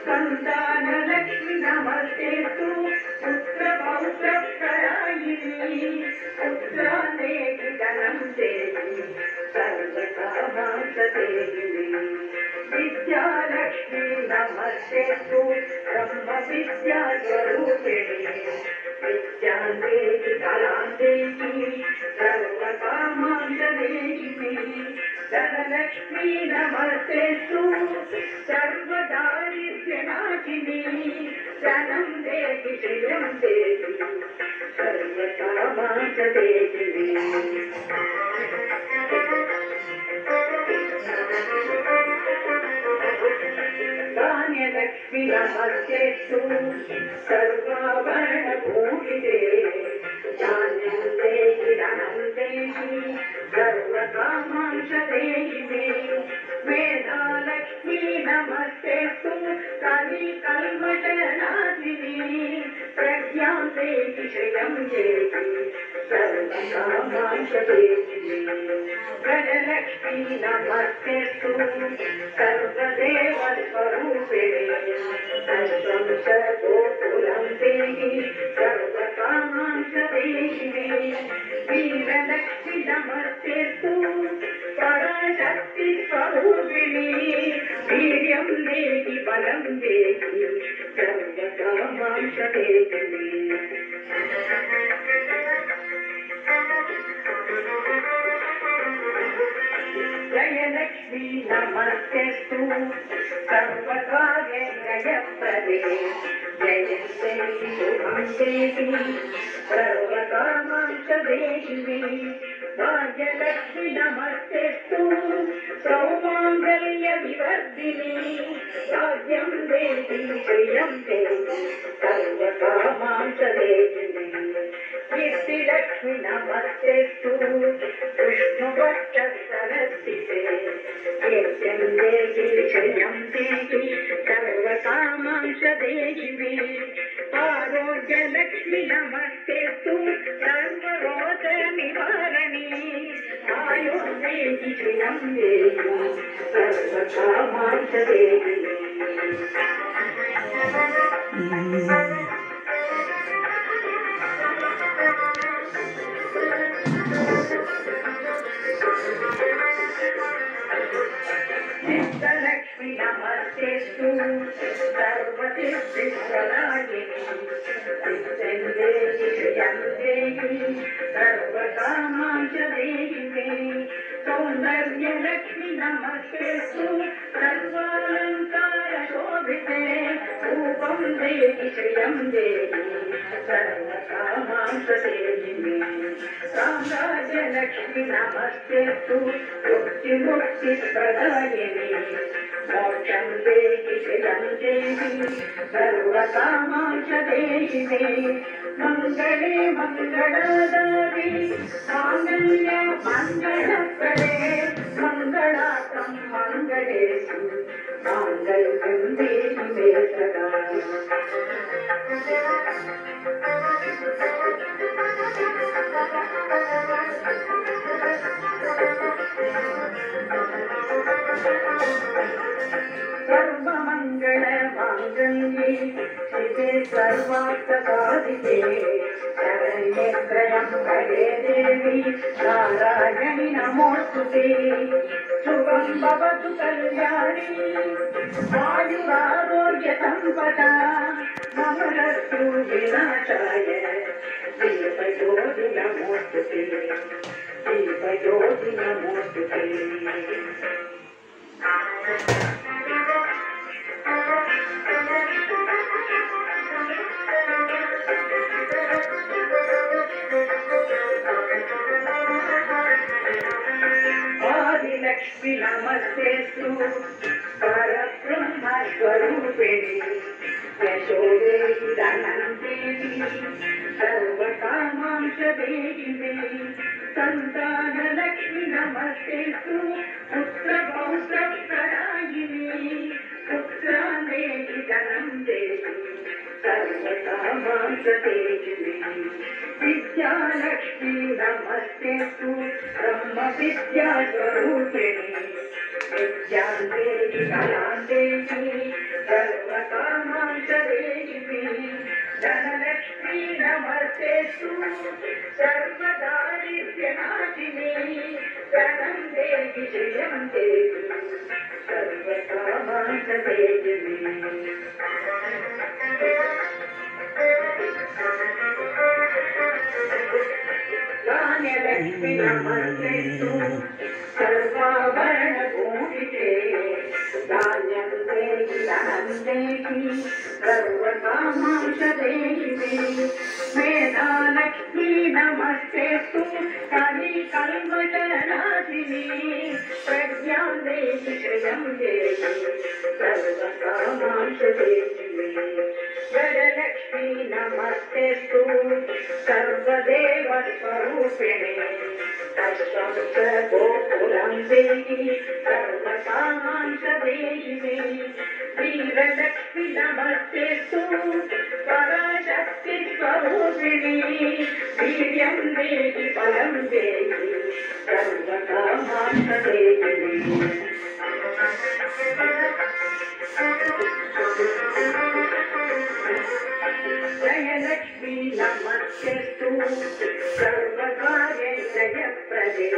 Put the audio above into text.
संतानलक्ष्मी नमस्तेस्तु पुत्रपौत्रप्रदायिनी पुत्रानेति धनं देहि सर्वकामार्थदेहिनी विद्यालक्ष्मी नमस्तेस्तु ब्रह्मविद्यास्वरूपिणी विद्यां देहि कलां देहि सर्वकामार्थदेहिनी धनलक्ष्मी नमस्तेस्तु सर्वदारिद्र्यनाशिनी धनं देहि श्रियं देहि सर्वकामार्थदेहिनी धान्यलक्ष्मी नमस्तेस्तु सर्वाभरणभूषिते धान्यं देहि धनं देहि सर्वकामार्थदेहिनी मेधालक्ष्मी नमस्तेस्तु कलिकल्मषनाशिनी प्रज्ञां देहि श्रियं देहि सर्वकामार्थदेहिनी गजलक्ष्मी नमस्तेस्तु सर्वदेवस्वरूपिणी सर्वं सर्वोकुलं देहि सर्वकामार्थदेहिनी वीरलक्ष्मी नमस्तेस्तु पराशक्तिस्वरूपिणी वीर्यं देहि बलं देहि सर्वकामार्थदेहिनी जयलक्ष्मी नमस्तेस्तु सर्वकार्यप्रदे जयन्ते शुभं देहि सर्वकामार्थदेहिनी भाग्यलक्ष्मी नमस्तेस्तु सौमाङ्गल्यविवर्धिनी भाग्यं देहि श्रियं देहि सर्वकामार्थदेहिनी कीर्तिलक्ष्मी नमस्तेस्तु विष्णुभक्तसरस्वते कीर्तिं देहि श्रियं देहि सर्वकामार्थदेहिनी आरोग्यलक्ष्मी नमस्तेस्तु सर्वरोगनिवारणी आयुर्देहि श्रियं देहि सर्वकामार्थदेहिनी लक्ष्मी नमस्तेस्तु सर्वसिद्धिप्रदायिनी सिद्धिं देहि श्रियं देहि सर्वकामार्थदेहिनी सौन्दर्यलक्ष्मी नमस्तेस्तु सर्वालङ्कारशोभिते रूपं देहि श्रियं देहि सर्वकामार्थदेहिनी साम्राज्यलक्ष्मी नमस्तेस्तु मुक्तिप्रदायिनी मोक्षं देहि श्रियं देहि सर्वकामार्थदेहिनी मङ्गले मङ्गलादारि माङ्गल्ये मङ्गलप्रदे मङ्गलार्थं मङ्गलेषु माङ्गल्यं देहि मे सदा सर्वमङ्गलमाङ्गल्ये शिवे सर्वार्थसाधिके शरण्ये त्र्यम्बके देवी नारायणि नमोऽस्तुते शुभं भवतु कल्याणी आयुरारोग्यसम्पदा मम शत्रुविनाशाय दीपज्योति नमोऽस्तुते दीपज्योति नमोऽस्तुते आदिलक्ष्मी नमस्तेस्तु परब्रह्मस्वरूपिणी यशो देहि धनं देहि सर्वकामार्थदेहिनी संतानलक्ष्मी नमस्तेस्तु पुत्रपौत्रप्रदायिनी पुत्रान् देहि धनं देहि सर्वकामार्थदेहिनी विद्यालक्ष्मी नमस्तेस्तु ब्रह्मविद्यास्वरूपिणी विद्यां देहि कलां देहि सर्वकामां च देहि मे धनलक्ष्मी नमस्तेस्तु सर्वदारिद्र्यनाशिने धनं देहि श्रियं देहि सर्वकामां च देहि मे धान्यलक्ष्मी नमस्तेस्तु सर्वाभरणभूषिते धान्यं देहि धनं देहि सर्वकामां च देहि मे मेधालक्ष्मी नमस्तेस्तु कलिकल्मषनाशिनी प्रज्ञां देहि श्रियं देहि सर्वकामां च देहि मे गजलक्ष्मी नमस्तेस्तु सर्वदेवस्वरूपिणे तस्त्वं च गोकुलं देहि सर्वकामां च देहि मे वीरलक्ष्मी नमस्तेस्तु पराशक्तिस्वरूपिणी वीर्यं देहि बलं देहि सर्वकामां च देहि मे जयलक्ष्मी नमस्तेस्तु सर्वकार्यजयप्रदे